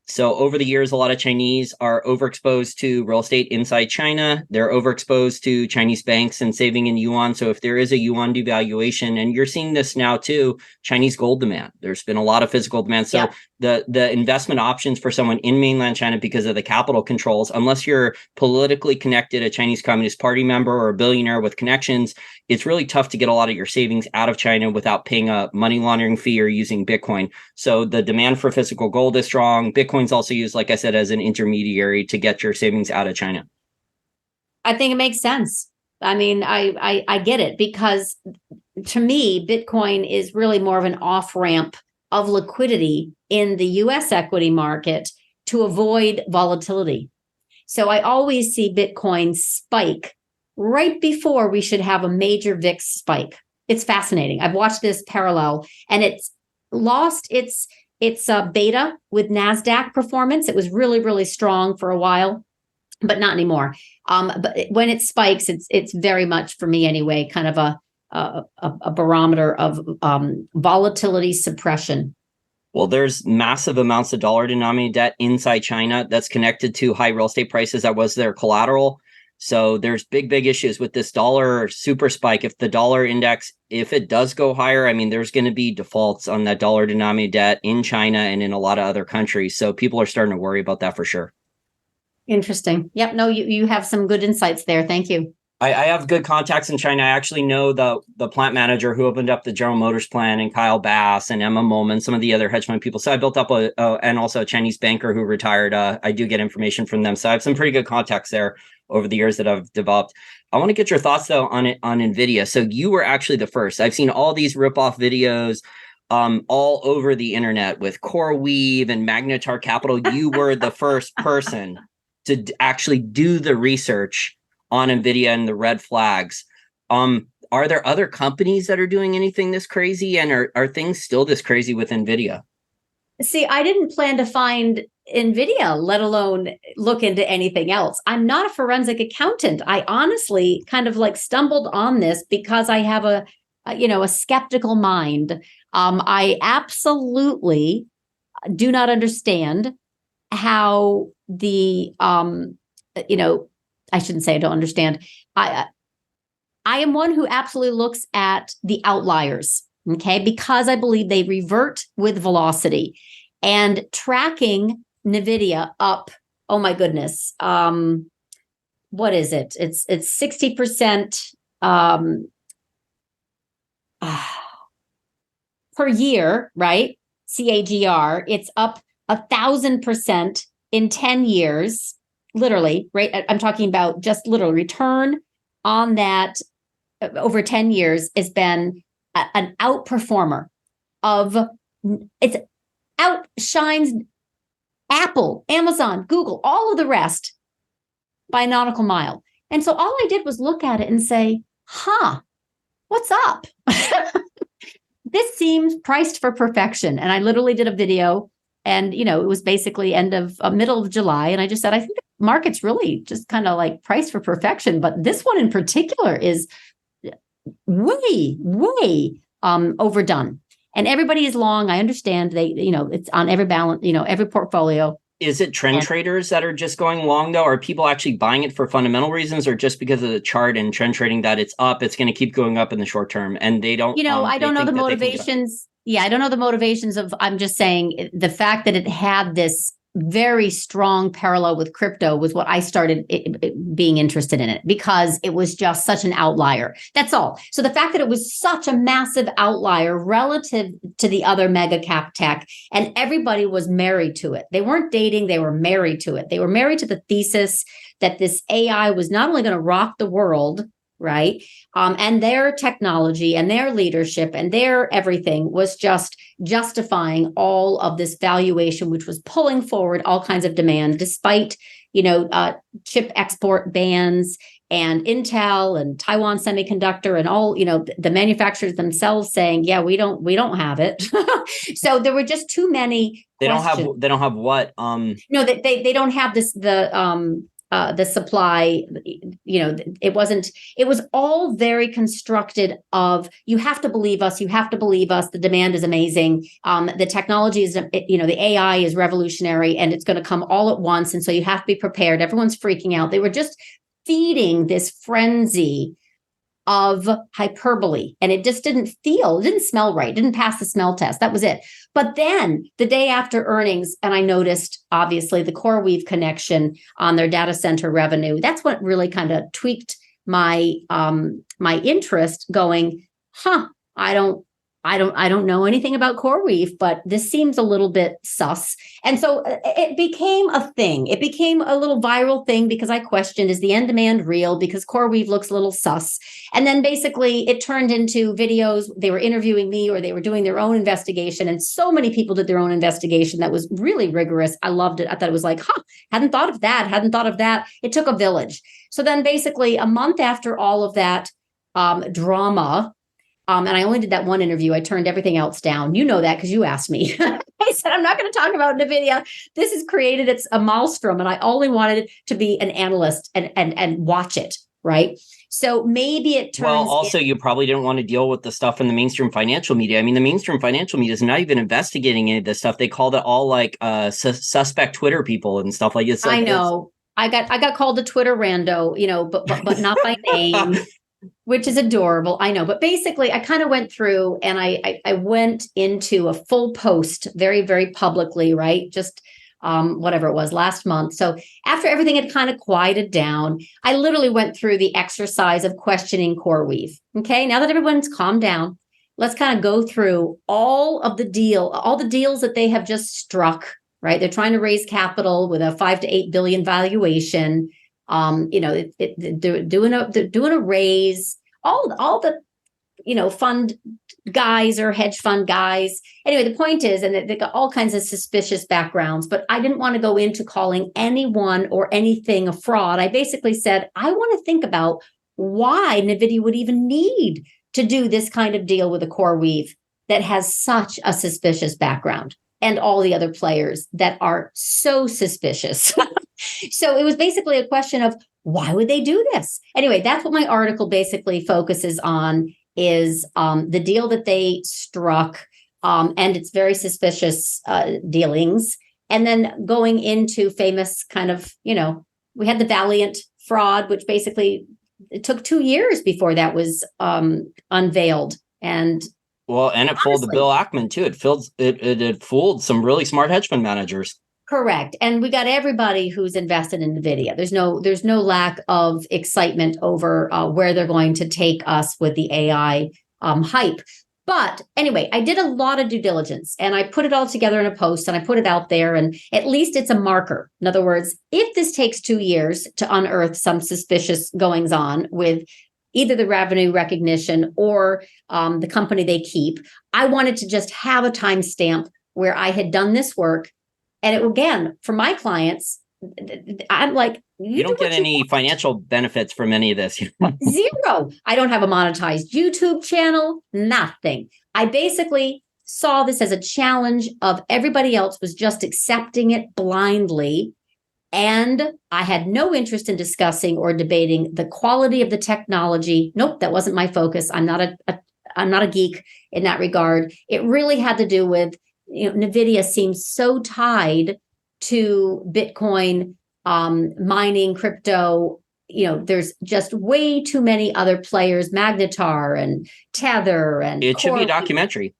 So over the years, a lot of Chinese are overexposed to real estate inside China. They're overexposed to Chinese banks and saving in yuan. So if there is a yuan devaluation, and you're seeing this now too, Chinese gold demand, there's been a lot of physical demand. So the investment options for someone in mainland China, because of the capital controls, unless you're politically connected, a Chinese Communist Party member or a billionaire with connections, it's really tough to get a lot of your savings out of China without paying a money laundering fee or using Bitcoin. So the demand for physical gold is strong. Bitcoin's also used, like I said, as an intermediary to get your savings out of China. I think it makes sense. I mean, I get it, because to me, Bitcoin is really more of an off-ramp of liquidity in the US equity market to avoid volatility. So I always see Bitcoin spike right before we should have a major VIX spike. It's fascinating. I've watched this parallel, and it's lost its beta with NASDAQ performance. It was really, really strong for a while, but not anymore. But when it spikes, it's very much, for me anyway, kind of a barometer of volatility suppression. Well, there's massive amounts of dollar-denominated debt inside China that's connected to high real estate prices. That was their collateral. So there's big issues with this dollar super spike. If the dollar index, if it does go higher, I mean, there's going to be defaults on that dollar-denominated debt in China and in a lot of other countries. So people are starting to worry about that for sure. Interesting. Yep. No, you have some good insights there. Thank you. I have good contacts in China. I actually know the plant manager who opened up the General Motors plant, and Kyle Bass and Emma Molman, some of the other hedge fund people. So I built up and also a Chinese banker who retired. I do get information from them. So I have some pretty good contacts there over the years that I've developed. I want to get your thoughts though on Nvidia. So you were actually the first. I've seen all these ripoff videos all over the internet with CoreWeave and Magnetar Capital. You were the first person to actually do the research on Nvidia and the red flags. Are there other companies that are doing anything this crazy, and are things still this crazy with Nvidia? See, I didn't plan to find Nvidia, let alone look into anything else. I'm not a forensic accountant. I honestly kind of like stumbled on this because I have a skeptical mind. I absolutely do not understand how the I shouldn't say I don't understand. I am one who absolutely looks at the outliers, okay, because I believe they revert with velocity, and tracking Nvidia up. Oh my goodness, what is it? It's 60% per year, right? CAGR. It's up 1,000% in 10 years. Literally, right? I'm talking about just literal return on that over 10 years has been an outperformer of, it's outshines Apple, Amazon, Google, all of the rest by a nautical mile. And so all I did was look at it and say, what's up? This seems priced for perfection. And I literally did a video And, it was basically middle of July. And I just said, I think the market's really just kind of like priced for perfection. But this one in particular is way overdone. And everybody is long. I understand it's on every balance, every portfolio. Is it trend traders that are just going long though? Are people actually buying it for fundamental reasons, or just because of the chart and trend trading that it's up, it's going to keep going up in the short term and they don't, I don't know the motivations. Yeah, I don't know the motivations I'm just saying the fact that it had this very strong parallel with crypto was what I started being interested in it, because it was just such an outlier. That's all. So the fact that it was such a massive outlier relative to the other mega cap tech, and everybody was married to it. They weren't dating, they were married to it. They were married to the thesis that this AI was not only going to rock the world, right? And their technology and their leadership and their everything was just justifying all of this valuation, which was pulling forward all kinds of demand, despite, chip export bans and Intel and Taiwan Semiconductor and all, the manufacturers themselves saying, yeah, we don't have it. So there were just too many. They don't have what? No, they don't have the supply, it was all very constructed of, you have to believe us, the demand is amazing, the technology is, the AI is revolutionary and it's going to come all at once, and so you have to be prepared. Everyone's freaking out. They were just feeding this frenzy of hyperbole, and it just didn't smell right, didn't pass the smell test. That was it. But then the day after earnings, and I noticed obviously the CoreWeave connection on their data center revenue. That's what really kind of tweaked my interest, going, I don't know anything about CoreWeave, but this seems a little bit sus. And so it became a thing. It became a little viral thing because I questioned, is the end demand real? Because CoreWeave looks a little sus. And then basically it turned into videos. They were interviewing me, or they were doing their own investigation. And so many people did their own investigation that was really rigorous. I loved it. I thought it was like, hadn't thought of that. It took a village. So then basically a month after all of that drama, and I only did that one interview. I turned everything else down. You know that because you asked me. I said, I'm not going to talk about Nvidia. This is created. It's a maelstrom. And I only wanted to be an analyst and watch it. Right. So maybe it turns. Well, also, you probably didn't want to deal with the stuff in the mainstream financial media. I mean, the mainstream financial media is not even investigating any of this stuff. They called it all like suspect Twitter people and stuff like this. I know. I got called a Twitter rando, but not by name. Which is adorable. I know. But basically, I kind of went through and I went into a full post very, very publicly, right? Just whatever it was last month. So after everything had kind of quieted down, I literally went through the exercise of questioning CoreWeave. Okay. Now that everyone's calmed down, let's kind of go through all the deals that they have just struck, right? They're trying to raise capital with a 5 to 8 billion valuation. They're doing a raise, all the, fund guys or hedge fund guys. Anyway, the point is, and they got all kinds of suspicious backgrounds, but I didn't want to go into calling anyone or anything a fraud. I basically said, I want to think about why Nvidia would even need to do this kind of deal with a CoreWeave that has such a suspicious background, and all the other players that are so suspicious. So it was basically a question of, why would they do this? Anyway, that's what my article basically focuses on, is the deal that they struck and its very suspicious dealings. And then going into famous kind of, we had the Valiant fraud, which basically it took 2 years before that was unveiled. And it fooled Bill Ackman too. It fooled some really smart hedge fund managers. Correct. And we got everybody who's invested in Nvidia. There's no lack of excitement over where they're going to take us with the AI hype. But anyway, I did a lot of due diligence and I put it all together in a post and I put it out there, and at least it's a marker. In other words, if this takes 2 years to unearth some suspicious goings on with either the revenue recognition or the company they keep, I wanted to just have a timestamp where I had done this work. And it, again, for my clients, I'm like, you don't get any financial benefits from any of this. Zero. I don't have a monetized YouTube channel, nothing. I basically saw this as a challenge of everybody else was just accepting it blindly. And I had no interest in discussing or debating the quality of the technology. Nope, that wasn't my focus. I'm not a geek in that regard. It really had to do with, Nvidia seems so tied to Bitcoin, mining, crypto. There's just way too many other players, Magnetar and Tether and It should be a Core. documentary.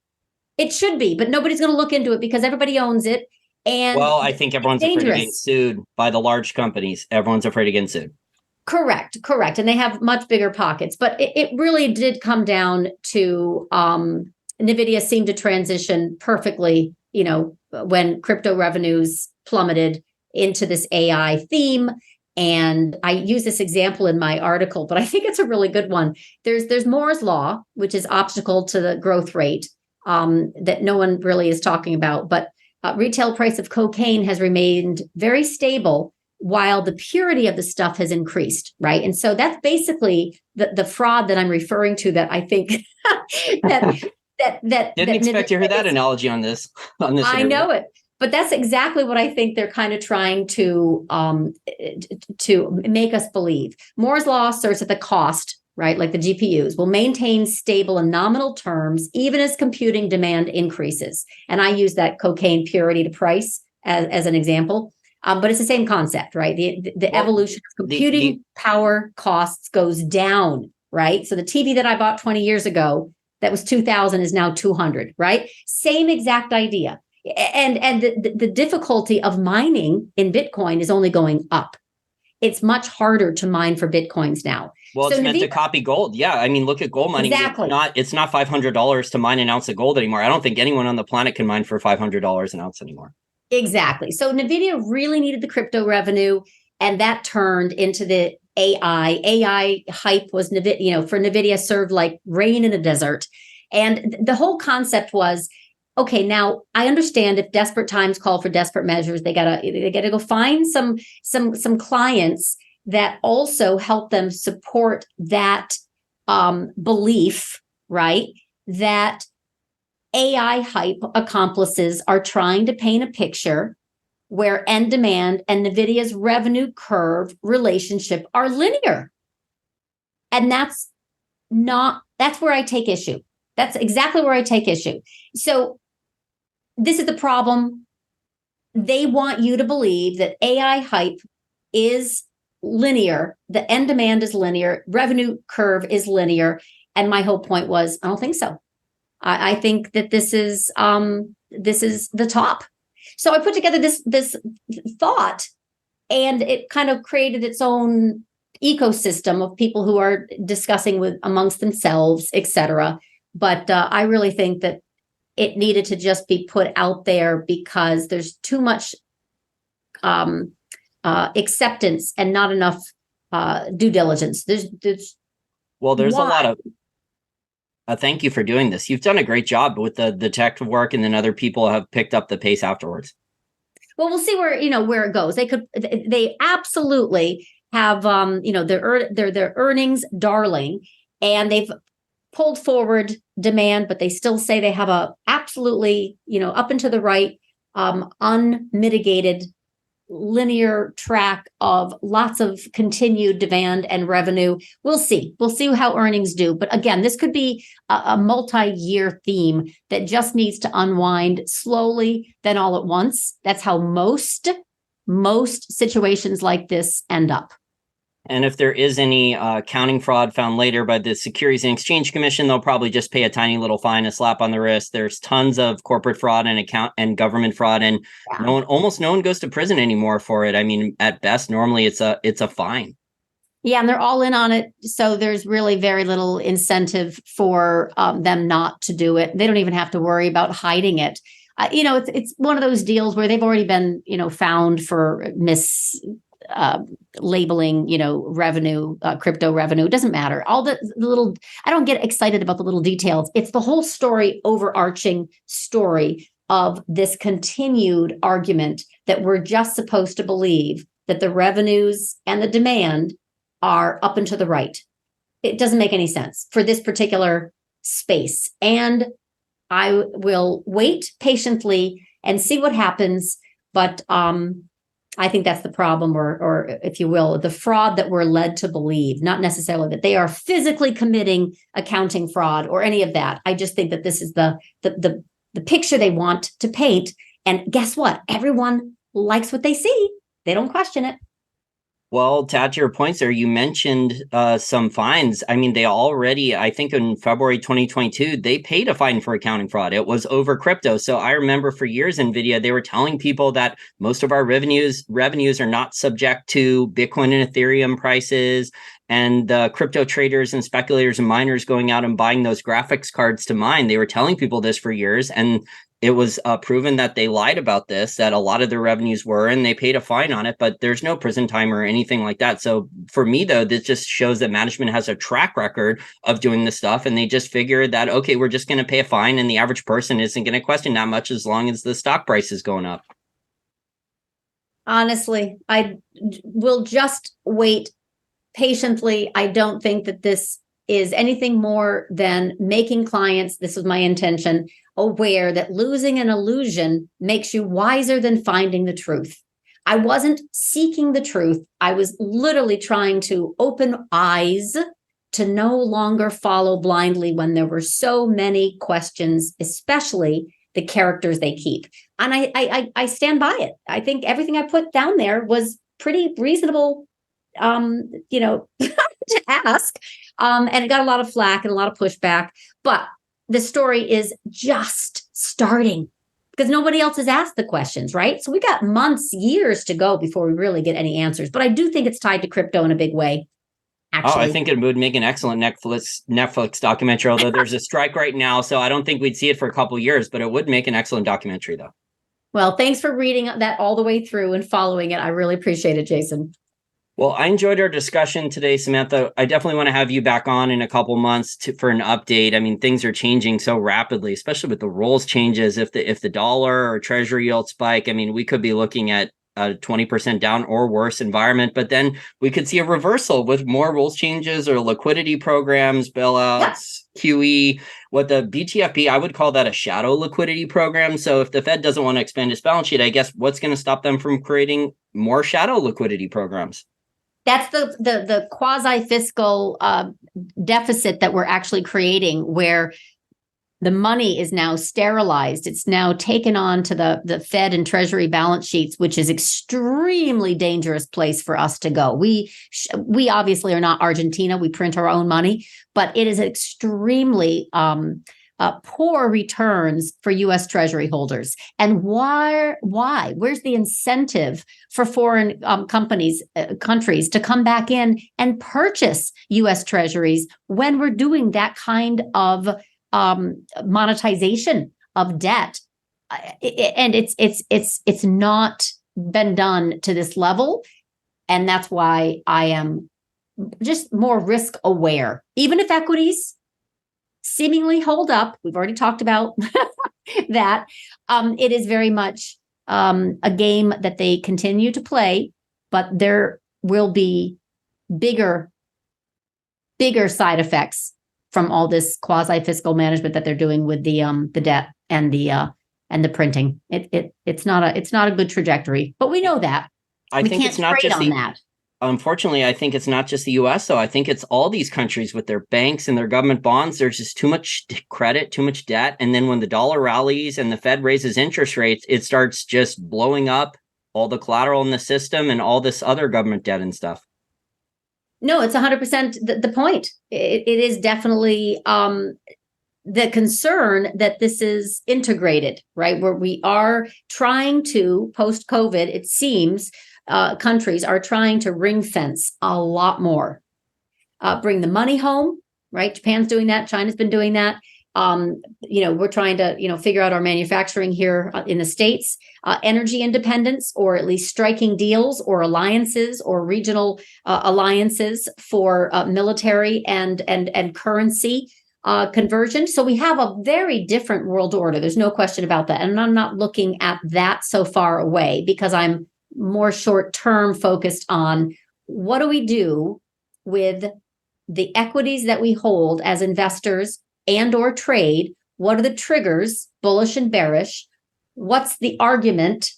It should be, but nobody's going to look into it because everybody owns it. And well, I think everyone's afraid of getting sued by the large companies. Everyone's afraid of getting sued. Correct. And they have much bigger pockets. But it really did come down to Nvidia seemed to transition perfectly, when crypto revenues plummeted into this AI theme. And I use this example in my article, but I think it's a really good one. There's Moore's law, which is obstacle to the growth rate that no one really is talking about. But retail price of cocaine has remained very stable while the purity of the stuff has increased, right? And so that's basically the fraud that I'm referring to, that I think that didn't expect to hear that analogy on this. I know it. But that's exactly what I think they're kind of trying to make us believe. Moore's law asserts that the cost, right, like the GPUs, will maintain stable in nominal terms, even as computing demand increases. And I use that cocaine purity to price as an example. But it's the same concept, right? The evolution of computing power costs goes down, right? So the TV that I bought 20 years ago, that was 2,000 is now 200, right? Same exact idea. And the difficulty of mining in Bitcoin is only going up. It's much harder to mine for Bitcoins now. Well, it's meant to copy gold. Yeah. I mean, look at gold mining. Exactly. It's not $500 to mine an ounce of gold anymore. I don't think anyone on the planet can mine for $500 an ounce anymore. Exactly. So Nvidia really needed the crypto revenue, and that turned into the AI. AI hype was, for Nvidia served like rain in a desert. And the whole concept was, okay, now I understand if desperate times call for desperate measures, they gotta go find some clients that also help them support that belief, right? That AI hype accomplices are trying to paint a picture where end demand and Nvidia's revenue curve relationship are linear. And that's where I take issue. That's exactly where I take issue. So this is the problem. They want you to believe that AI hype is linear, the end demand is linear, revenue curve is linear. And my whole point was, I don't think so. I think that this is the top. So I put together this thought, and it kind of created its own ecosystem of people who are discussing with amongst themselves, etc. But I really think that it needed to just be put out there because there's too much acceptance and not enough due diligence. There's a lot of. Thank you for doing this. You've done a great job with the detective work, and then other people have picked up the pace afterwards. Well, we'll see where it goes. They absolutely have their earnings darling, and they've pulled forward demand, but they still say they have a absolutely up and to the right, unmitigated linear track of lots of continued demand and revenue. We'll see how earnings do. But again, this could be a multi-year theme that just needs to unwind slowly, then all at once. That's how most situations like this end up. And if there is any accounting fraud found later by the Securities and Exchange Commission, they'll probably just pay a tiny little fine, a slap on the wrist. There's tons of corporate fraud and government fraud, and almost no one goes to prison anymore for it. I mean, at best, normally it's a fine. Yeah, and they're all in on it, so there's really very little incentive for them not to do it. They don't even have to worry about hiding it. It's one of those deals where they've already been found for labeling, revenue, crypto revenue. It doesn't matter. All the little, I don't get excited about the little details. It's the whole story, overarching story of this continued argument that we're just supposed to believe that the revenues and the demand are up and to the right. It doesn't make any sense for this particular space. And I will wait patiently and see what happens. But I think that's the problem, or if you will, the fraud that we're led to believe, not necessarily that they are physically committing accounting fraud or any of that. I just think that this is the picture they want to paint. And guess what? Everyone likes what they see. They don't question it. Well, to add to your points there, you mentioned some fines. I mean, they already, I think in February 2022, they paid a fine for accounting fraud. It was over crypto. So I remember for years, Nvidia, they were telling people that most of our revenues are not subject to Bitcoin and Ethereum prices, and the crypto traders and speculators and miners going out and buying those graphics cards to mine. They were telling people this for years, and it was proven that they lied about this, that a lot of their revenues were, and they paid a fine on it, but there's no prison time or anything like that. So for me, though, this just shows that management has a track record of doing this stuff, and they just figured that, okay, we're just going to pay a fine, and the average person isn't going to question that much as long as the stock price is going up. Honestly, I will just wait patiently. I don't think that this is anything more than making clients, this was my intention, aware that losing an illusion makes you wiser than finding the truth. I wasn't seeking the truth. I was literally trying to open eyes to no longer follow blindly when there were so many questions, especially the characters they keep. And I stand by it. I think everything I put down there was pretty reasonable, to ask. And it got a lot of flack and a lot of pushback. But the story is just starting because nobody else has asked the questions, right? So we got months, years to go before we really get any answers. But I do think it's tied to crypto in a big way. Actually. Oh, I think it would make an excellent Netflix documentary, although there's a strike right now. So I don't think we'd see it for a couple of years, but it would make an excellent documentary, though. Well, thanks for reading that all the way through and following it. I really appreciate it, Jason. Well, I enjoyed our discussion today, Samantha. I definitely want to have you back on in a couple months for an update. I mean, things are changing so rapidly, especially with the rules changes. If the dollar or treasury yield spike, I mean, we could be looking at a 20% down or worse environment, but then we could see a reversal with more rules changes or liquidity programs, bailouts, QE. What the BTFP, I would call that a shadow liquidity program. So if the Fed doesn't want to expand its balance sheet, I guess what's going to stop them from creating more shadow liquidity programs? That's the quasi-fiscal deficit that we're actually creating, where the money is now sterilized. It's now taken on to the Fed and Treasury balance sheets, which is extremely dangerous place for us to go. We obviously are not Argentina. We print our own money, but it is extremely poor returns for US Treasury holders. And why? Where's the incentive for foreign countries to come back in and purchase US Treasuries when we're doing that kind of monetization of debt? And it's not been done to this level. And that's why I am just more risk aware. Even if equities seemingly hold up, we've already talked about that. It is very much a game that they continue to play, but there will be bigger side effects from all this quasi-fiscal management that they're doing with the debt and the printing. It's not a good trajectory, but we know that. We can't trade on that. Unfortunately, I think it's not just the US, though. I think it's all these countries with their banks and their government bonds. There's just too much credit, too much debt. And then when the dollar rallies and the Fed raises interest rates, it starts just blowing up all the collateral in the system and all this other government debt and stuff. No, it's 100% the point. It is definitely the concern that this is integrated, right? Where we are trying to, post-COVID, it seems, countries are trying to ring fence a lot more, bring the money home, right? Japan's doing that. China's been doing that. We're trying to, figure out our manufacturing here in the States, energy independence, or at least striking deals or alliances or regional alliances for military and currency conversion. So we have a very different world order. There's no question about that. And I'm not looking at that so far away because I'm more short-term focused on what do we do with the equities that we hold as investors and or trade what are the triggers, bullish and bearish? What's the argument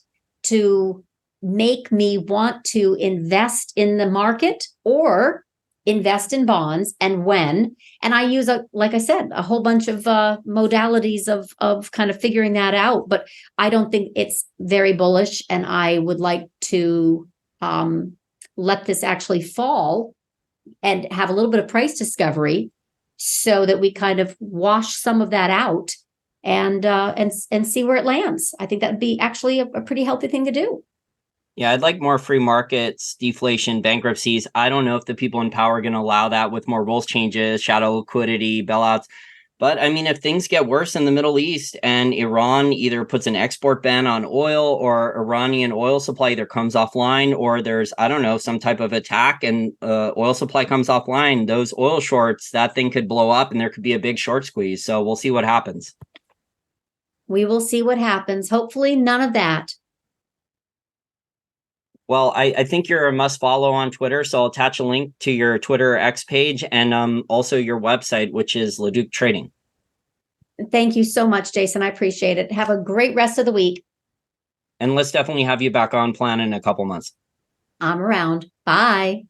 to make me want to invest in the market or invest in bonds, and when? And I use, like I said, a whole bunch of modalities of kind of figuring that out. But I don't think it's very bullish, and I would like to let this actually fall and have a little bit of price discovery so that we kind of wash some of that out and see where it lands. I think that would be actually a pretty healthy thing to do. Yeah, I'd like more free markets, deflation, bankruptcies. I don't know if the people in power are going to allow that with more rules changes, shadow liquidity, bailouts. But I mean, if things get worse in the Middle East and Iran either puts an export ban on oil, or Iranian oil supply either comes offline, or there's, I don't know, some type of attack and oil supply comes offline, those oil shorts, that thing could blow up and there could be a big short squeeze. So we'll see what happens. We will see what happens. Hopefully none of that. Well, I think you're a must follow on Twitter, so I'll attach a link to your Twitter X page and also your website, which is LaDuc Trading. Thank you so much, Jason. I appreciate it. Have a great rest of the week. And let's definitely have you back on plan in a couple months. I'm around. Bye.